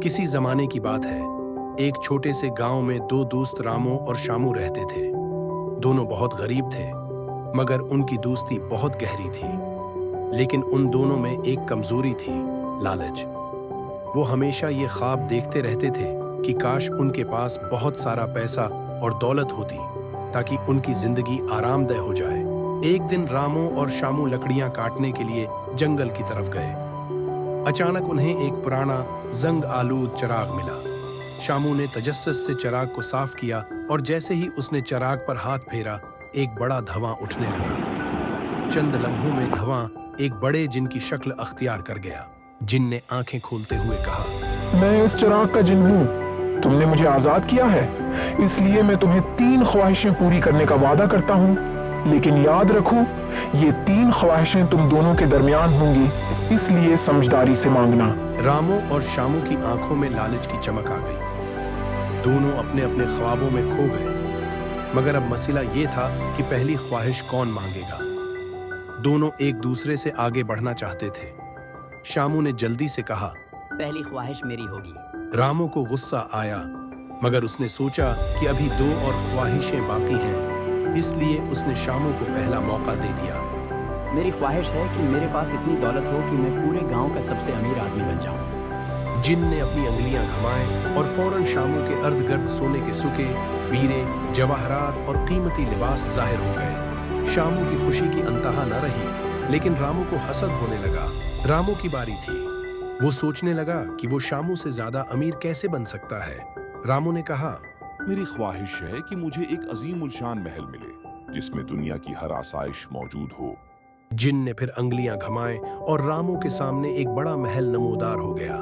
किसी जमाने की बात है। एक छोटे से गांव में दो दोस्त रामू और शामू रहते थे। दोनों बहुत गरीब थे, मगर उनकी दोस्ती बहुत गहरी थी। लेकिन उन दोनों में एक कमजोरी थी, लालच। वो हमेशा ये ख्वाब देखते रहते थे कि काश उनके पास बहुत सारा पैसा और दौलत होती, ताकि उनकी जिंदगी आरामदेह हो जाए। एक दिन रामू और शामू लकड़ियां काटने के लिए जंगल की तरफ गए। अचानक उन्हें एक पुराना जंग आलूद चिराग मिला। शामू ने तजस्सुस से चिराग को साफ किया और जैसे ही उसने चिराग पर हाथ फेरा, एक बड़ा धुआं उठने लगा। चंद लम्हों में धुआं एक बड़े जिन की शक्ल अख्तियार कर गया। जिन ने आंखें खोलते हुए कहा, मैं इस चिराग का जिन हूँ। तुमने मुझे आजाद किया है, इसलिए मैं तुम्हें 3 ख्वाहिशें पूरी करने का वादा करता हूँ। लेकिन याद रखो, ये 3 ख्वाहिशें तुम दोनों के दरमियान होंगी, इसलिए समझदारी से मांगना। रामू और शामू की आंखों में लालच की चमक आ गई। दोनों अपने अपने ख्वाबों में खो गए। मगर अब मसला ये था कि पहली ख्वाहिश कौन मांगेगा। दोनों एक दूसरे से आगे बढ़ना चाहते थे। शामू ने जल्दी से कहा, पहली ख्वाहिश मेरी होगी। रामू को गुस्सा आया, मगर उसने सोचा कि अभी 2 और ख्वाहिशें बाकी हैं, इसलिए उसने शामू को पहला मौका दे दिया। मेरी ख्वाहिश है कि मेरे पास इतनी दौलत हो कि मैं पूरे गांव का सबसे अमीर आदमी बन जाऊं। जिन ने अपनी अंगुलियां घुमाए और फौरन शामू के अर्धगर्द सोने के सुके, हीरे, जवाहरात और कीमती लिबास जाहिर हो गए। शामू की खुशी की अंतहा न रही, लेकिन रामू को हसद होने लगा। रामू की बारी थी। वो सोचने लगा कि वो शामू से ज्यादा अमीर कैसे बन सकता है। रामू ने कहा, मेरी ख्वाहिश है कि मुझे एक अजीम उलशान महल मिले, जिसमें दुनिया की हर आसाइश मौजूद हो। जिन ने फिर अंगुलियां घुमाए और रामू के सामने एक बड़ा महल नमूदार हो गया,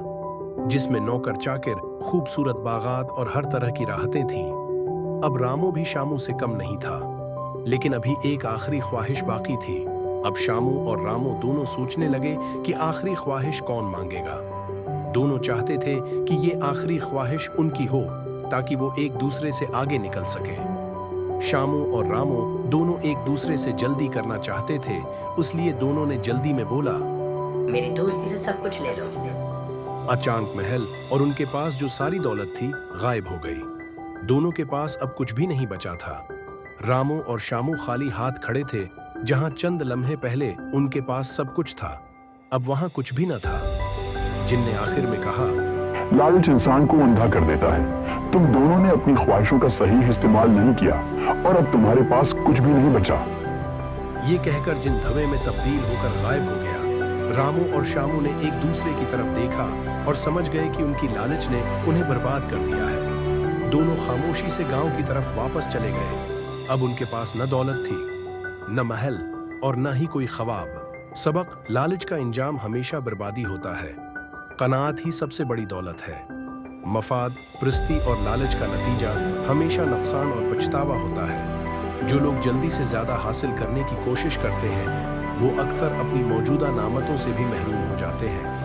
जिसमें नौकर चाकर, खूबसूरत बागात और हर तरह की राहतें थीं। अब रामू भी शामू से कम नहीं था, लेकिन अभी एक आखिरी ख्वाहिश बाकी थी। अब शामू और रामू दोनों सोचने लगे कि आखिरी ख्वाहिश कौन मांगेगा। दोनों चाहते थे कि ये आखिरी ख्वाहिश उनकी हो, ताकि वो एक दूसरे से आगे निकल सके। शामू और रामू दोनों एक दूसरे से जल्दी करना चाहते थे, इसलिए दोनों ने जल्दी में बोला, मेरी दोस्ती से सब कुछ ले लो। अचानक महल और उनके पास जो सारी दौलत थी गायब हो गई। दोनों के पास अब कुछ भी नहीं बचा था। रामू और शामू खाली हाथ खड़े थे। जहां चंद लम्हे पहले उनके पास सब कुछ था, अब वहां कुछ भी न था। जिनने आखिर में कहा, लालच इंसान को अंधा कर देता है। तुम दोनों ने अपनी ख्वाहिशों का सही इस्तेमाल नहीं किया और अब तुम्हारे पास कुछ भी नहीं बचा। ये कहकर जिन धुएं में तब्दील होकर गायब हो गया। रामू और शामू ने एक दूसरे की तरफ देखा और समझ गए कि उनकी लालच ने उन्हें बर्बाद कर दिया है। दोनों खामोशी से गांव की तरफ वापस चले गए। अब उनके पास न दौलत थी, न महल और न ही कोई ख्वाब। सबक, लालच का इंजाम हमेशा बर्बादी होता है। कनात ही सबसे बड़ी दौलत है। मफाद, प्रस्ती और लालच का नतीजा हमेशा नुकसान और पछतावा होता है। जो लोग जल्दी से ज्यादा हासिल करने की कोशिश करते हैं, वो अक्सर अपनी मौजूदा नामतों से भी महरूम हो जाते हैं।